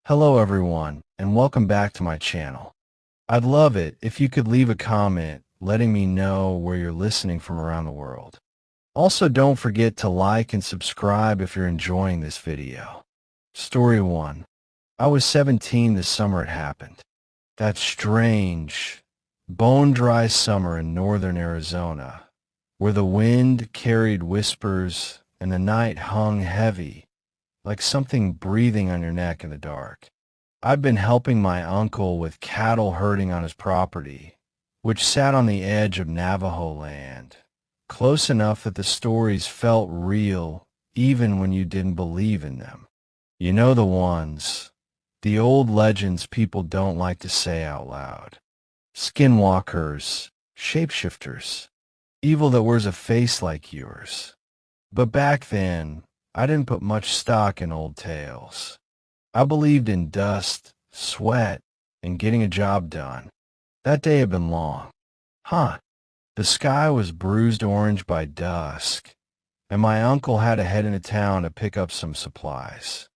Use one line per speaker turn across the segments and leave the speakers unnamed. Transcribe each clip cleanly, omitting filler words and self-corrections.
Hello everyone, and welcome back to my channel. I'd love it if you could leave a comment letting me know where you're listening from around the world. Also, don't forget to like and subscribe if you're enjoying this video. Story 1. I was 17 this summer it happened. That strange, bone-dry summer in northern Arizona, where the wind carried whispers and the night hung heavy, like something breathing on your neck in the dark. I've been helping my uncle with cattle herding on his property, which sat on the edge of Navajo land, close enough that the stories felt real even when you didn't believe in them. You know the ones, the old legends people don't like to say out loud. Skinwalkers, shapeshifters, evil that wears a face like yours. But back then, I didn't put much stock in old tales. I believed in dust, sweat, and getting a job done. That day had been long. The sky was bruised orange by dusk, and my uncle had to head into town to pick up some supplies.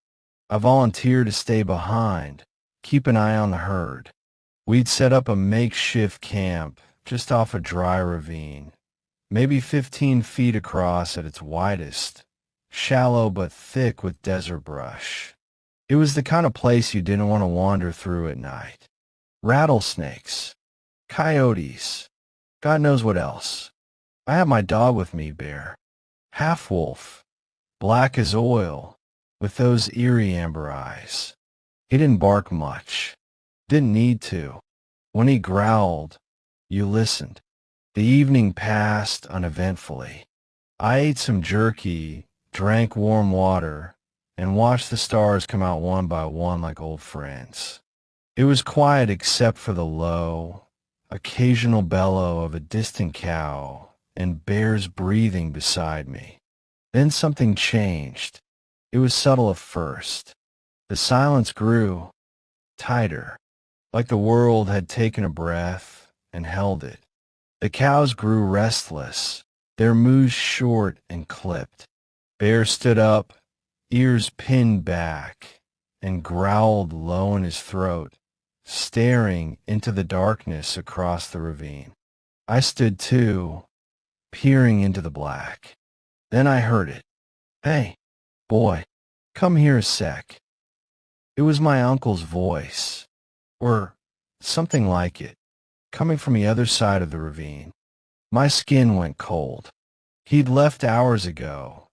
I volunteered to stay behind, keep an eye on the herd. We'd set up a makeshift camp just off a dry ravine, maybe 15 feet across at its widest, shallow but thick with desert brush. It was the kind of place you didn't want to wander through at night. Rattlesnakes, coyotes, God knows what else. I had my dog with me, Bear. Half-wolf, black as oil, with those eerie amber eyes. He didn't bark much. Didn't need to. When he growled, you listened. The evening passed uneventfully. I ate some jerky, drank warm water, and watched the stars come out one by one like old friends. It was quiet except for the low, occasional bellow of a distant cow and bears breathing beside me. Then something changed. It was subtle at first. The silence grew tighter, like the world had taken a breath and held it. The cows grew restless, their moos short and clipped. Bear stood up, ears pinned back, and growled low in his throat, staring into the darkness across the ravine. I stood too, peering into the black. Then I heard it. "Hey, boy, come here a sec." It was my uncle's voice, or something like it, coming from the other side of the ravine. My skin went cold. He'd left hours ago,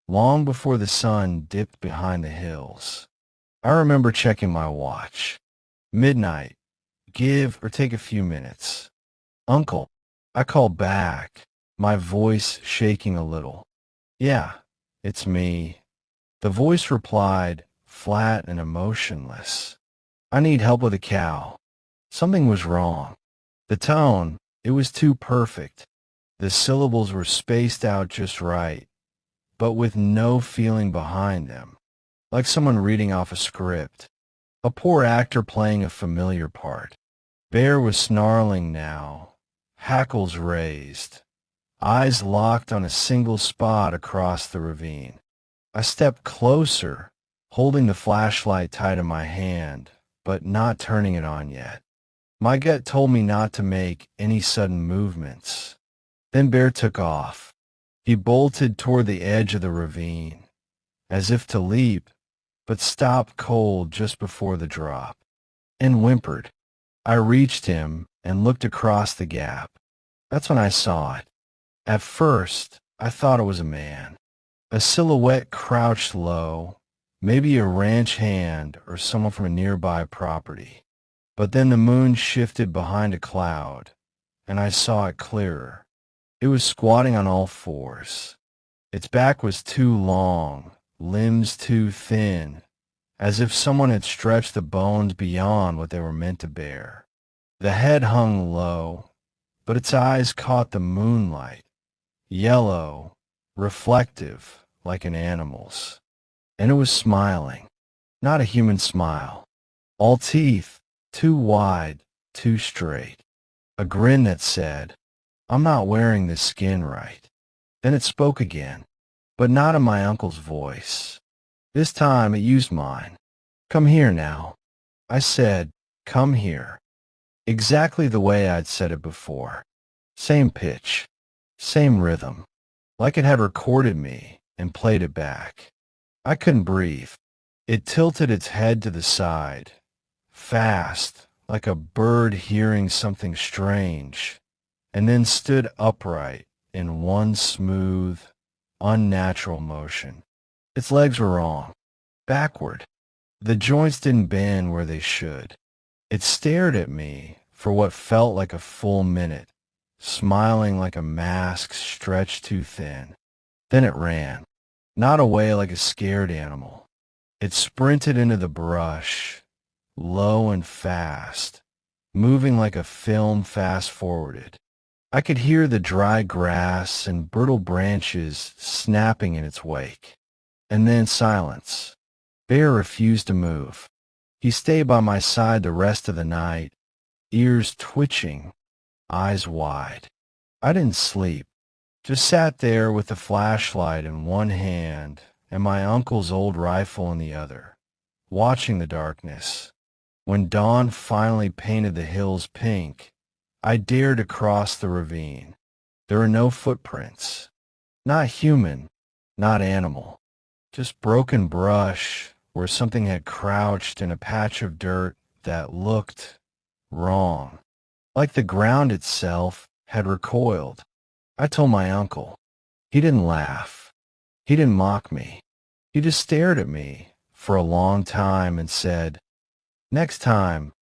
long before the sun dipped behind the hills. I remember checking my watch. Midnight. Give or take a few minutes. "Uncle," I called back, my voice shaking a little. "Yeah, it's me." The voice replied, flat and emotionless. "I need help with a cow." Something was wrong. The tone, it was too perfect. The syllables were spaced out just right, but with no feeling behind them, like someone reading off a script. A poor actor playing a familiar part. Bear was snarling now, hackles raised, eyes locked on a single spot across the ravine. I stepped closer, holding the flashlight tight in my hand, but not turning it on yet. My gut told me not to make any sudden movements. Then Bear took off. He bolted toward the edge of the ravine, as if to leap, but stopped cold just before the drop, and whimpered. I reached him and looked across the gap. That's when I saw it. At first, I thought it was a man. A silhouette crouched low, maybe a ranch hand or someone from a nearby property. But then the moon shifted behind a cloud, and I saw it clearer. It was squatting on all fours. Its back was too long, limbs too thin, as if someone had stretched the bones beyond what they were meant to bear. The head hung low, but its eyes caught the moonlight, yellow, reflective, like an animal's. And it was smiling, not a human smile. All teeth, too wide, too straight. A grin that said, "I'm not wearing this skin right." Then it spoke again, but not in my uncle's voice. This time it used mine. "Come here now." I said, "Come here." Exactly the way I'd said it before. Same pitch, same rhythm, like it had recorded me and played it back. I couldn't breathe. It tilted its head to the side, fast, like a bird hearing something strange, and then stood upright in one smooth, unnatural motion. Its legs were wrong, backward. The joints didn't bend where they should. It stared at me for what felt like a full minute, smiling like a mask stretched too thin. Then it ran, not away like a scared animal. It sprinted into the brush, low and fast, moving like a film fast-forwarded. I could hear the dry grass and brittle branches snapping in its wake. And then silence. Bear refused to move. He stayed by my side the rest of the night, ears twitching, eyes wide. I didn't sleep, just sat there with the flashlight in one hand and my uncle's old rifle in the other, watching the darkness. When dawn finally painted the hills pink, I dared to cross the ravine. There were no footprints. Not human, not animal. Just broken brush where something had crouched in a patch of dirt that looked wrong, like the ground itself had recoiled. I told my uncle. He didn't laugh. He didn't mock me. He just stared at me for a long time and said, "Next time,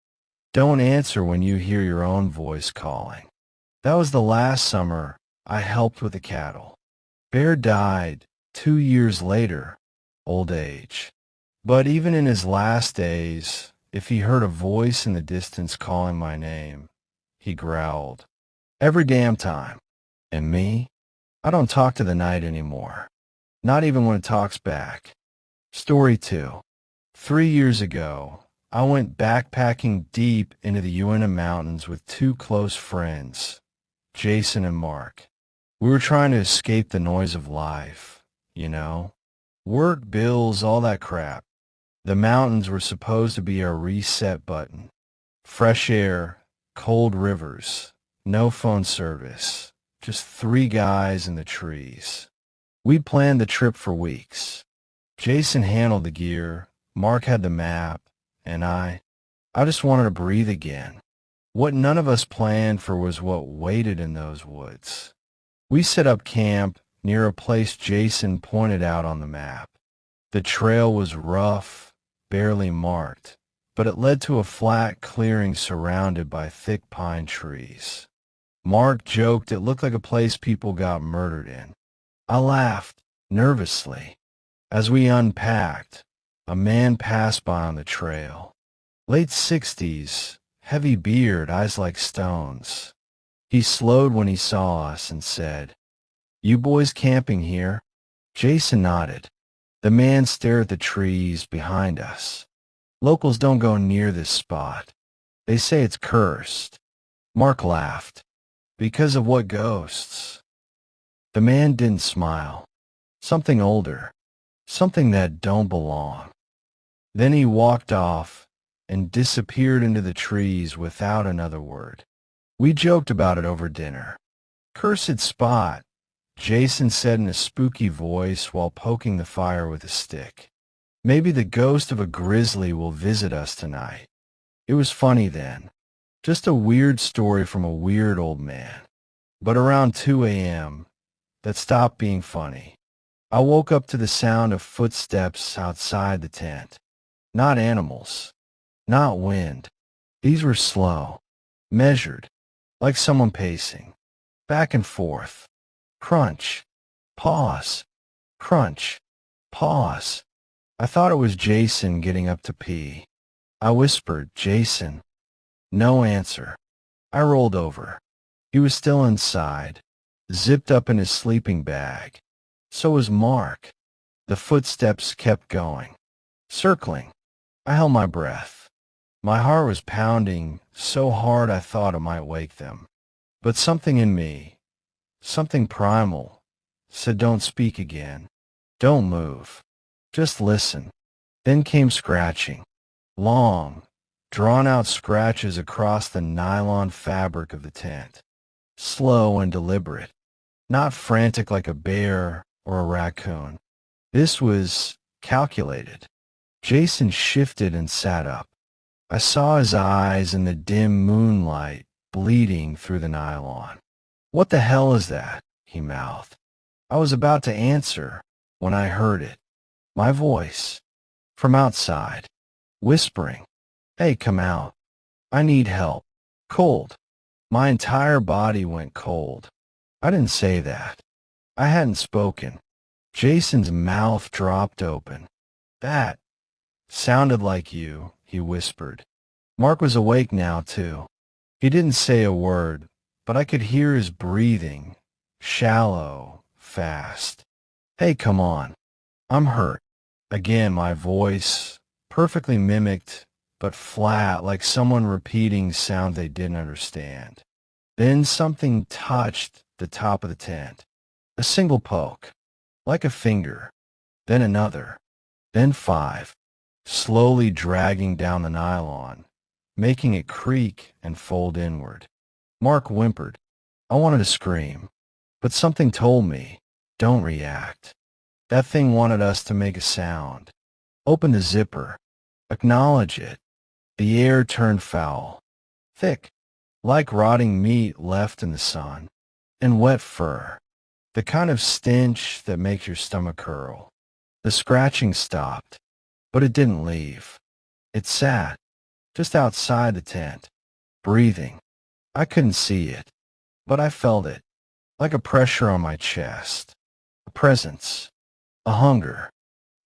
don't answer when you hear your own voice calling." That was the last summer I helped with the cattle. Bear died 2 years later, old age. But even in his last days, if he heard a voice in the distance calling my name, he growled. Every damn time. And me? I don't talk to the night anymore. Not even when it talks back. Story 2. 3 years ago, I went backpacking deep into the Uinta Mountains with two close friends, Jason and Mark. We were trying to escape the noise of life, you know? Work, bills, all that crap. The mountains were supposed to be our reset button. Fresh air, cold rivers, no phone service, just three guys in the trees. We'd planned the trip for weeks. Jason handled the gear, Mark had the map, and I just wanted to breathe again. What none of us planned for was what waited in those woods. We set up camp near a place Jason pointed out on the map. The trail was rough, barely marked, but it led to a flat clearing surrounded by thick pine trees. Mark joked it looked like a place people got murdered in. I laughed, nervously. As we unpacked, a man passed by on the trail. Late 60s, heavy beard, eyes like stones. He slowed when he saw us and said, "You boys camping here?" Jason nodded. The man stared at the trees behind us. "Locals don't go near this spot. They say it's cursed." Mark laughed. "Because of what ghosts?" The man didn't smile. Something older. Something that don't belong. Then he walked off and disappeared into the trees without another word. We joked about it over dinner. "Cursed spot," Jason said in a spooky voice while poking the fire with a stick. "Maybe the ghost of a grizzly will visit us tonight." It was funny then. Just a weird story from a weird old man. But around 2 a.m., that stopped being funny. I woke up to the sound of footsteps outside the tent. Not animals. Not wind. These were slow, measured, like someone pacing. Back and forth. Crunch. Pause. Crunch. Pause. I thought it was Jason getting up to pee. I whispered, "Jason." No answer. I rolled over. He was still inside, zipped up in his sleeping bag. So was Mark. The footsteps kept going, circling. I held my breath. My heart was pounding so hard I thought it might wake them. But something in me, something primal, said don't speak again. Don't move. Just listen. Then came scratching. Long, drawn-out scratches across the nylon fabric of the tent. Slow and deliberate, not frantic like a bear or a raccoon. This was calculated. Jason shifted and sat up. I saw his eyes in the dim moonlight bleeding through the nylon. "What the hell is that?" he mouthed. I was about to answer when I heard it. My voice, from outside, whispering, "Hey, come out. I need help." Cold. My entire body went cold. I didn't say that. I hadn't spoken. Jason's mouth dropped open. "That sounded like you," he whispered. Mark was awake now, too. He didn't say a word, but I could hear his breathing, shallow, fast. "Hey, come on. I'm hurt." Again, my voice, perfectly mimicked, but flat, like someone repeating sound they didn't understand. Then something touched the top of the tent. A single poke, like a finger, then another, then 5, slowly dragging down the nylon, making it creak and fold inward. Mark whimpered. I wanted to scream, but something told me, don't react. That thing wanted us to make a sound. Open the zipper. Acknowledge it. The air turned foul. Thick, like rotting meat left in the sun, and wet fur. The kind of stench that makes your stomach curl. The scratching stopped, but it didn't leave. It sat, just outside the tent, breathing. I couldn't see it, but I felt it, like a pressure on my chest. A presence. A hunger.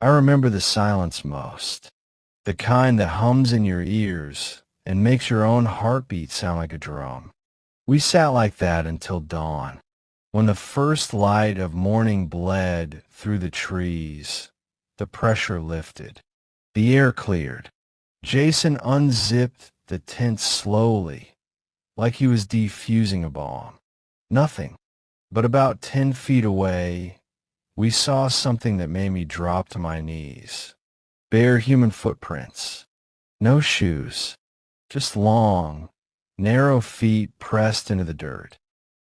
I remember the silence most. The kind that hums in your ears and makes your own heartbeat sound like a drum. We sat like that until dawn, when the first light of morning bled through the trees. The pressure lifted. The air cleared. Jason unzipped the tent slowly, like he was defusing a bomb. Nothing, but about 10 feet away, we saw something that made me drop to my knees. Bare human footprints. No shoes. Just long, narrow feet pressed into the dirt.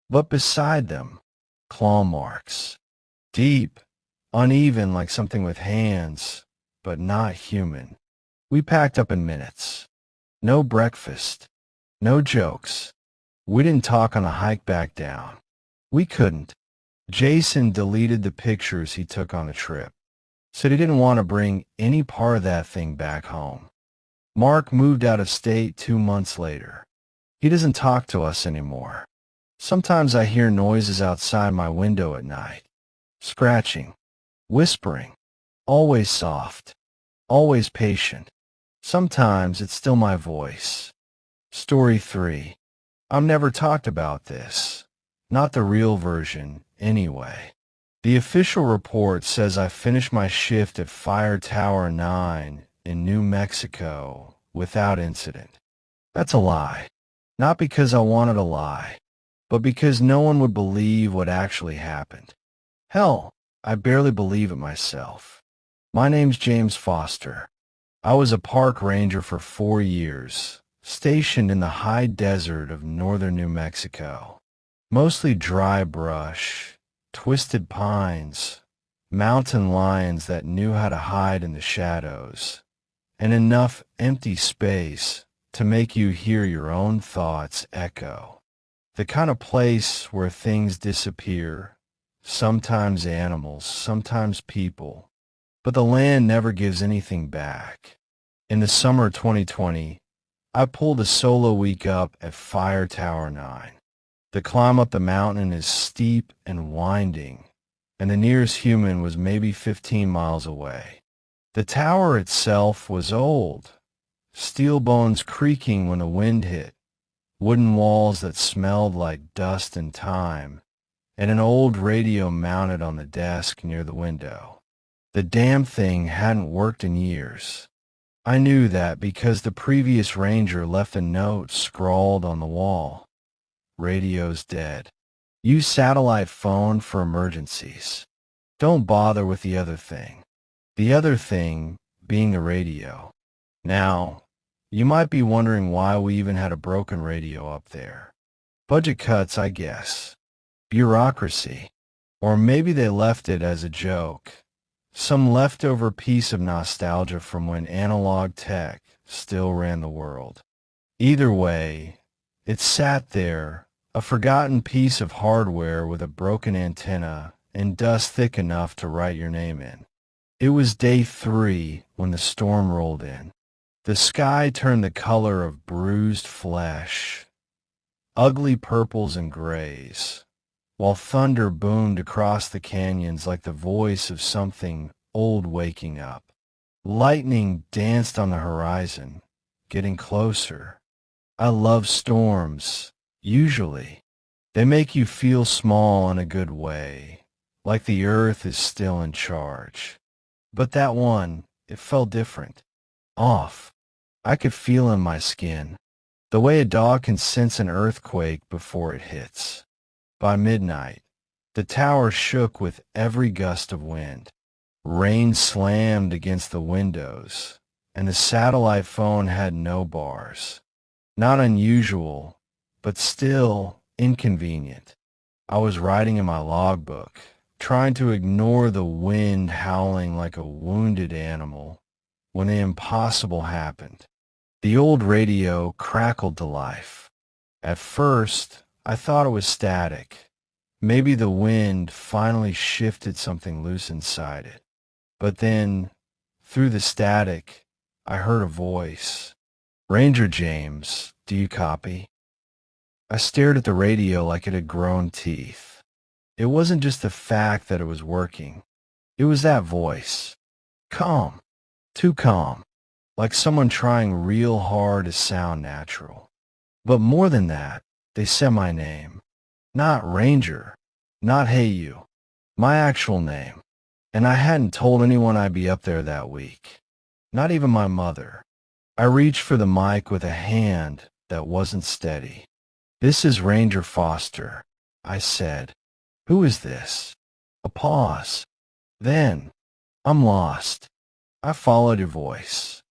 But beside them, claw marks. Deep, uneven like something with hands, but not human. We packed up in minutes. No breakfast. No jokes. We didn't talk on the hike back down. We couldn't. Jason deleted the pictures he took on the trip. Said he didn't want to bring any part of that thing back home. Mark moved out of state 2 months later. He doesn't talk to us anymore. Sometimes I hear noises outside my window at night. Scratching. Whispering. Always soft. Always patient. Sometimes it's still my voice. Story 3. I've never talked about this. Not the real version, anyway. The official report says I finished my shift at Fire Tower 9 in New Mexico without incident. That's a lie. Not because I wanted a lie, but because no one would believe what actually happened. Hell, I barely believe it myself. My name's James Foster. I was a park ranger for 4 years, stationed in the high desert of northern New Mexico. Mostly dry brush, twisted pines, mountain lions that knew how to hide in the shadows, and enough empty space to make you hear your own thoughts echo. The kind of place where things disappear, sometimes animals, sometimes people, but the land never gives anything back. In the summer of 2020, I pulled a solo week up at Fire Tower 9. The climb up the mountain is steep and winding, and the nearest human was maybe 15 miles away. The tower itself was old, steel bones creaking when the wind hit, wooden walls that smelled like dust and time, and an old radio mounted on the desk near the window. The damn thing hadn't worked in years. I knew that because the previous ranger left a note scrawled on the wall. Radio's dead. Use satellite phone for emergencies. Don't bother with the other thing. The other thing being the radio. Now, you might be wondering why we even had a broken radio up there. Budget cuts, I guess. Bureaucracy. Or maybe they left it as a joke. Some leftover piece of nostalgia from when analog tech still ran the world. Either way, it sat there, a forgotten piece of hardware with a broken antenna and dust thick enough to write your name in. It was day 3 when the storm rolled in. The sky turned the color of bruised flesh, ugly purples and grays, while thunder boomed across the canyons like the voice of something old waking up. Lightning danced on the horizon, getting closer. I love storms, usually. They make you feel small in a good way, like the earth is still in charge. But that one, it felt different. Off. I could feel in my skin, the way a dog can sense an earthquake before it hits. By midnight, the tower shook with every gust of wind. Rain slammed against the windows, and the satellite phone had no bars. Not unusual, but still inconvenient. I was writing in my logbook, trying to ignore the wind howling like a wounded animal, when the impossible happened. The old radio crackled to life. At first, I thought it was static. Maybe the wind finally shifted something loose inside it. But then, through the static, I heard a voice. "Ranger James, do you copy?" I stared at the radio like it had grown teeth. It wasn't just the fact that it was working. It was that voice. Calm. Too calm. Like someone trying real hard to sound natural. But more than that, they said my name. Not Ranger. Not Hey You. My actual name. And I hadn't told anyone I'd be up there that week. Not even my mother. I reached for the mic with a hand that wasn't steady. "This is Ranger Foster," I said. "Who is this?" A pause. Then, "I'm lost." I followed your voice.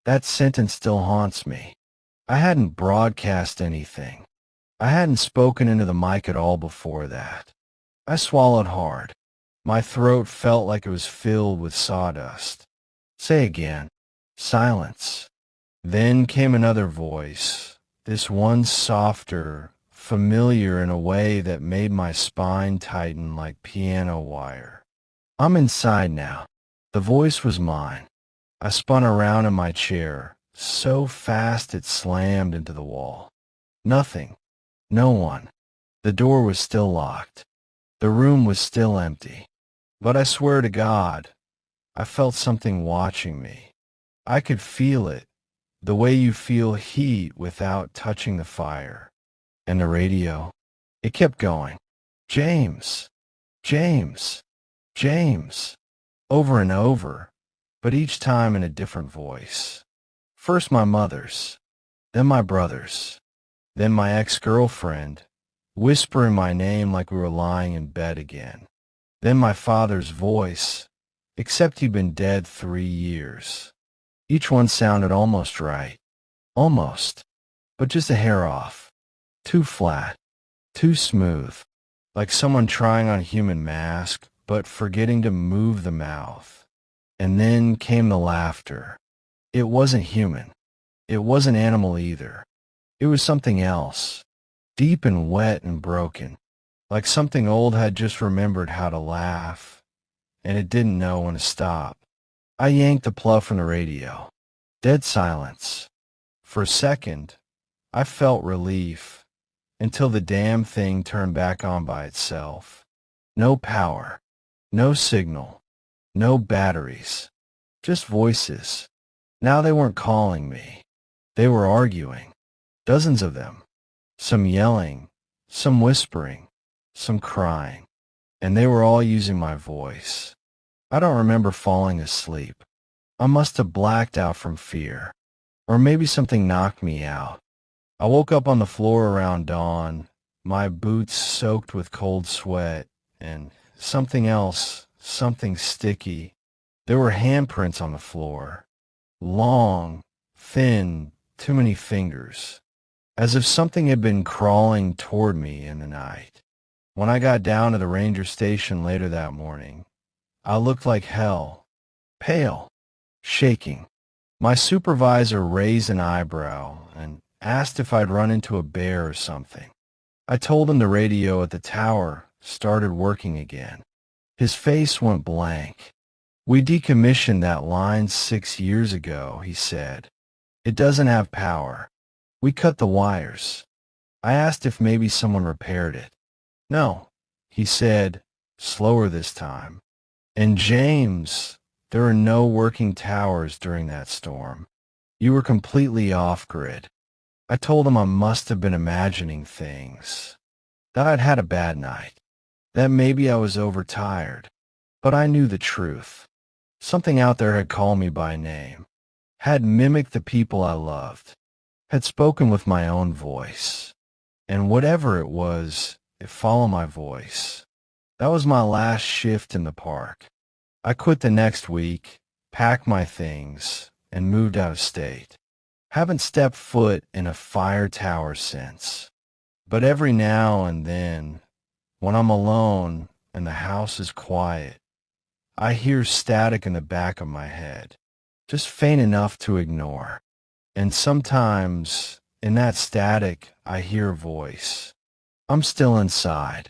That sentence still haunts me. I hadn't broadcast anything. I hadn't spoken into the mic at all before that. I swallowed hard. My throat felt like it was filled with sawdust. "Say again." Silence. Then came another voice, this one softer, familiar in a way that made my spine tighten like piano wire. "I'm inside now." The voice was mine. I spun around in my chair, so fast it slammed into the wall. Nothing. No one. The door was still locked. The room was still empty. But I swear to God, I felt something watching me. I could feel it, the way you feel heat without touching the fire. And the radio, it kept going. "James, James, James," over and over, but each time in a different voice. First my mother's, then my brother's, then my ex-girlfriend, whispering my name like we were lying in bed again. Then my father's voice, except he'd been dead 3 years. Each one sounded almost right. Almost, but just a hair off. Too flat, too smooth, like someone trying on a human mask, but forgetting to move the mouth. And then came the laughter. It wasn't human. It wasn't animal either. It was something else, deep and wet and broken, like something old had just remembered how to laugh, and it didn't know when to stop. I yanked the plug from the radio. Dead silence. For a second, I felt relief, until the damn thing turned back on by itself. No power, no signal, no batteries, just voices. Now they weren't calling me. They were arguing. Dozens of them. Some yelling, some whispering, some crying. And they were all using my voice. I don't remember falling asleep. I must have blacked out from fear. Or maybe something knocked me out. I woke up on the floor around dawn, my boots soaked with cold sweat, and something else, something sticky. There were handprints on the floor. Long, thin, too many fingers, as if something had been crawling toward me in the night. When I got down to the ranger station later that morning, I looked like hell, pale, shaking. My supervisor raised an eyebrow and asked if I'd run into a bear or something. I told him the radio at the tower started working again. His face went blank. "We decommissioned that line 6 years ago," he said. "It doesn't have power. We cut the wires." I asked if maybe someone repaired it. "No," he said, slower this time. "And James, there are no working towers during that storm. You were completely off-grid." I told him I must have been imagining things, that I'd had a bad night, that maybe I was overtired. But I knew the truth. Something out there had called me by name, had mimicked the people I loved, had spoken with my own voice. And whatever it was, it followed my voice. That was my last shift in the park. I quit the next week, packed my things, and moved out of state. Haven't stepped foot in a fire tower since. But every now and then, when I'm alone and the house is quiet, I hear static in the back of my head, just faint enough to ignore. And sometimes, in that static, I hear a voice. I'm still inside,